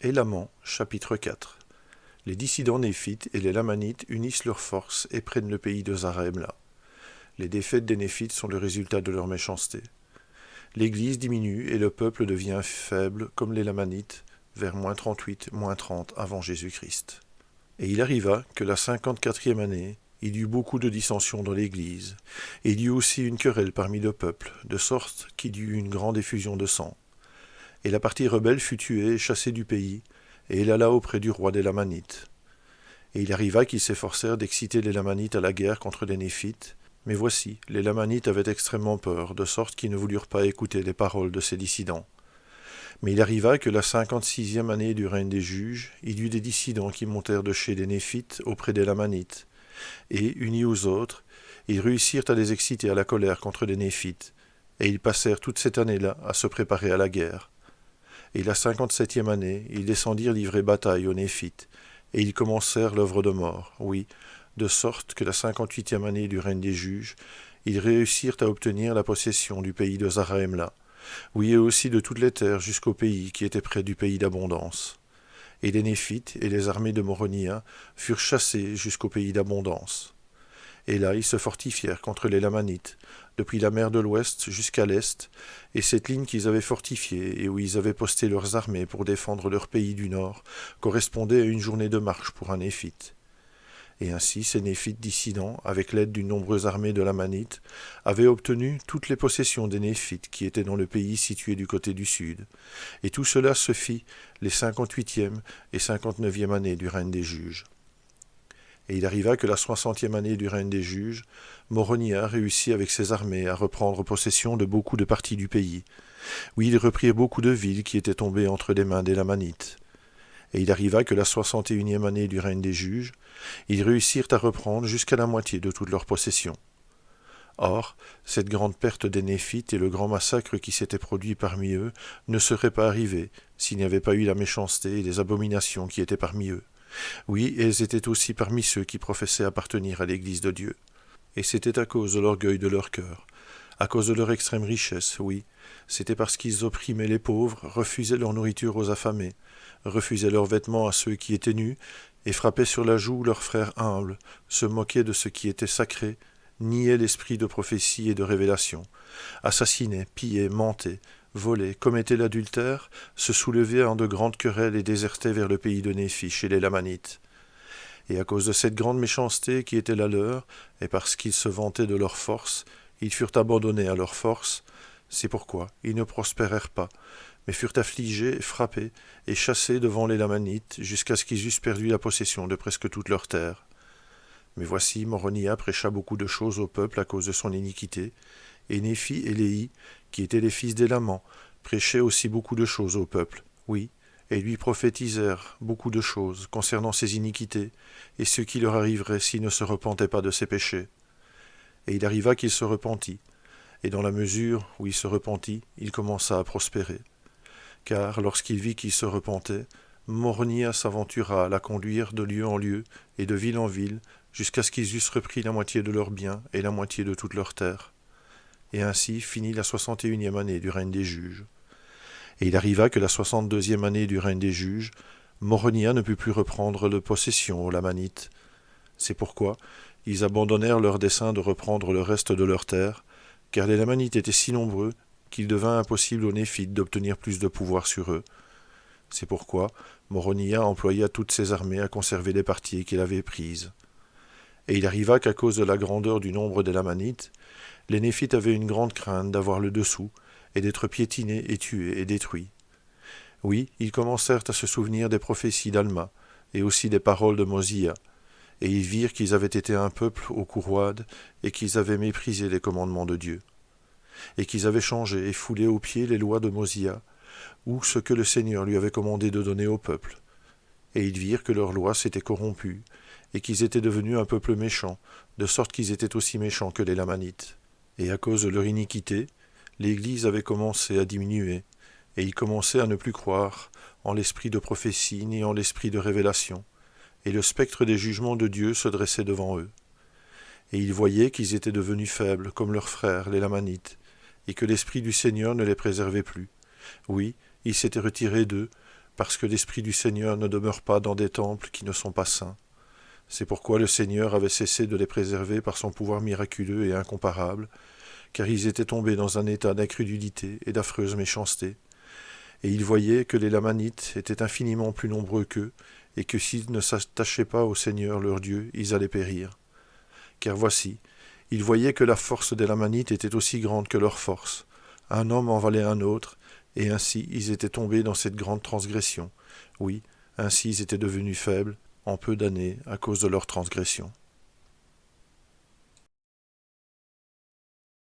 Élamans, chapitre 4. Les dissidents néphites et les lamanites unissent leurs forces et prennent le pays de Zarahemla. Les défaites des néphites sont le résultat de leur méchanceté. L'Église diminue et le peuple devient faible comme les lamanites vers -38, -30 avant Jésus-Christ. Et il arriva que la 54e année, il y eut beaucoup de dissensions dans l'Église, et il y eut aussi une querelle parmi le peuple, de sorte qu'il y eut une grande effusion de sang. Et la partie rebelle fut tuée et chassée du pays, et elle alla auprès du roi des Lamanites. Et il arriva qu'ils s'efforcèrent d'exciter les Lamanites à la guerre contre les Néphites, mais voici, les Lamanites avaient extrêmement peur, de sorte qu'ils ne voulurent pas écouter les paroles de ces dissidents. Mais il arriva que la 56e année du règne des juges, il y eut des dissidents qui montèrent de chez les Néphites auprès des Lamanites, et, unis aux autres, ils réussirent à les exciter à la colère contre les Néphites, et ils passèrent toute cette année-là à se préparer à la guerre. Et la 57e année, ils descendirent livrer bataille aux Néphites, et ils commencèrent l'œuvre de mort, oui, de sorte que la 58e année du règne des juges, ils réussirent à obtenir la possession du pays de Zarahemla, oui, et aussi de toutes les terres jusqu'au pays qui était près du pays d'abondance. Et les Néphites et les armées de Moronia furent chassés jusqu'au pays d'abondance. Et là, ils se fortifièrent contre les Lamanites, depuis la mer de l'Ouest jusqu'à l'Est, et cette ligne qu'ils avaient fortifiée et où ils avaient posté leurs armées pour défendre leur pays du Nord correspondait à une journée de marche pour un Néphite. Et ainsi, ces Néphites dissidents, avec l'aide d'une nombreuse armée de Lamanites, avaient obtenu toutes les possessions des Néphites qui étaient dans le pays situé du côté du sud. Et tout cela se fit les 58e et 59e années du règne des juges. Et il arriva que la 60e année du règne des juges, Moronia réussit avec ses armées à reprendre possession de beaucoup de parties du pays. Oui, ils reprirent beaucoup de villes qui étaient tombées entre les mains des Lamanites. Et il arriva que la 61e année du règne des juges, ils réussirent à reprendre jusqu'à la moitié de toutes leurs possessions. Or, cette grande perte des Néphites et le grand massacre qui s'était produit parmi eux ne seraient pas arrivés s'il n'y avait pas eu la méchanceté et les abominations qui étaient parmi eux. Oui, et elles étaient aussi parmi ceux qui professaient appartenir à l'Église de Dieu. Et c'était à cause de l'orgueil de leur cœur, à cause de leur extrême richesse, oui. C'était parce qu'ils opprimaient les pauvres, refusaient leur nourriture aux affamés, refusaient leurs vêtements à ceux qui étaient nus, et frappaient sur la joue leurs frères humbles, se moquaient de ce qui était sacré, niaient l'esprit de prophétie et de révélation, assassinaient, pillaient, mentaient, volaient, commettaient l'adultère, se soulevaient en de grandes querelles et désertaient vers le pays de Néphi chez les Lamanites. Et à cause de cette grande méchanceté qui était la leur, et parce qu'ils se vantaient de leur force, ils furent abandonnés à leur force. C'est pourquoi ils ne prospérèrent pas, mais furent affligés, frappés et chassés devant les Lamanites, jusqu'à ce qu'ils eussent perdu la possession de presque toute leur terre. Mais voici, Moronia prêcha beaucoup de choses au peuple à cause de son iniquité, et Néphi et Léhi, qui étaient les fils d'Élaman, prêchaient aussi beaucoup de choses au peuple, oui, et lui prophétisèrent beaucoup de choses concernant ses iniquités, et ce qui leur arriverait s'il ne se repentait pas de ses péchés. Et il arriva qu'il se repentit, et dans la mesure où il se repentit, il commença à prospérer. Car lorsqu'il vit qu'il se repentait, Moronia s'aventura à la conduire de lieu en lieu et de ville en ville, jusqu'à ce qu'ils eussent repris la moitié de leurs biens et la moitié de toute leur terre. Et ainsi finit la 61e année du règne des juges. Et il arriva que la 62e année du règne des juges, Moronia ne put plus reprendre de possession aux Lamanites. C'est pourquoi ils abandonnèrent leur dessein de reprendre le reste de leur terre, car les Lamanites étaient si nombreux qu'il devint impossible aux Néphites d'obtenir plus de pouvoir sur eux. C'est pourquoi Moronia employa toutes ses armées à conserver les parties qu'il avait prises. Et il arriva qu'à cause de la grandeur du nombre des Lamanites, les Néphites avaient une grande crainte d'avoir le dessous, et d'être piétinés et tués et détruits. Oui, ils commencèrent à se souvenir des prophéties d'Alma, et aussi des paroles de Mosia, et ils virent qu'ils avaient été un peuple au cou roide, et qu'ils avaient méprisé les commandements de Dieu, et qu'ils avaient changé et foulé aux pieds les lois de Mosia, ou ce que le Seigneur lui avait commandé de donner au peuple. Et ils virent que leurs lois s'étaient corrompues, et qu'ils étaient devenus un peuple méchant, de sorte qu'ils étaient aussi méchants que les Lamanites. Et à cause de leur iniquité, l'Église avait commencé à diminuer, et ils commençaient à ne plus croire en l'esprit de prophétie ni en l'esprit de révélation, et le spectre des jugements de Dieu se dressait devant eux. Et ils voyaient qu'ils étaient devenus faibles comme leurs frères, les Lamanites, et que l'esprit du Seigneur ne les préservait plus. Oui, il s'était retiré d'eux, parce que l'Esprit du Seigneur ne demeure pas dans des temples qui ne sont pas saints. C'est pourquoi le Seigneur avait cessé de les préserver par son pouvoir miraculeux et incomparable, car ils étaient tombés dans un état d'incrédulité et d'affreuse méchanceté. Et ils voyaient que les Lamanites étaient infiniment plus nombreux qu'eux, et que s'ils ne s'attachaient pas au Seigneur leur Dieu, ils allaient périr. Car voici, ils voyaient que la force des Lamanites était aussi grande que leur force. Un homme en valait un autre, et ainsi ils étaient tombés dans cette grande transgression. Oui, ainsi ils étaient devenus faibles, en peu d'années, à cause de leur transgression.